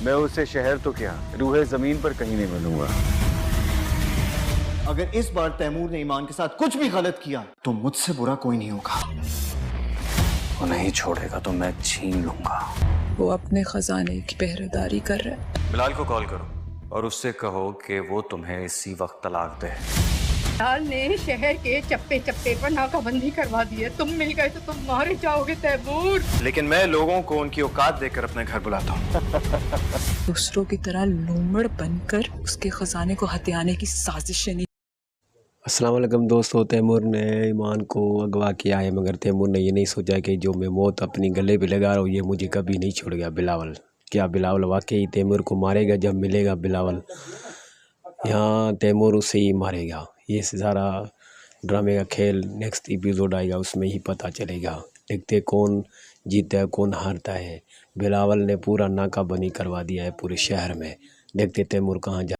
मैं उसे शहर तो क्या रूहे जमीन पर कहीं नहीं मिलूंगा। अगर इस बार तैमूर ने ईमान के साथ कुछ भी गलत किया तो मुझसे बुरा कोई नहीं होगा। वो नहीं छोड़ेगा तो मैं छीन लूंगा। वो अपने खजाने की पहरेदारी कर रहा है। बिलाल को कॉल करो और उससे कहो कि वो तुम्हें इसी वक्त तलाक दे। बिलाल ने शहर के चप्पे चप्पे पर नाकाबंदी करवा दी है। तुम मिल गए तो तुम मारे जाओगे तैमूर। लेकिन मैं लोगों को उनकी औकात देकर अपने घर बुलाता हूँ। दूसरों की तरह लोमड़ बनकर उसके खजाने को हथियाने की साजिशें नहीं। अस्सलाम वालेकुम दोस्तों, तैमूर ने ईमान को अगवा किया है, मगर तैमूर ने ये नहीं सोचा कि जो मैं मौत अपनी गले पे लगा रहा हूँ ये मुझे कभी नहीं छोड़ेगा। बिलावल, क्या बिलावल वाकई तैमूर को मारेगा? जब मिलेगा बिलावल यहाँ तैमूर उसे ही मारेगा। ये सारा ड्रामे का खेल नेक्स्ट एपिसोड आएगा, उसमें ही पता चलेगा। देखते कौन जीता है कौन हारता है। बिलावल ने पूरा नाकाबंदी करवा दिया है पूरे शहर में। देखते तैमूर कहाँ जा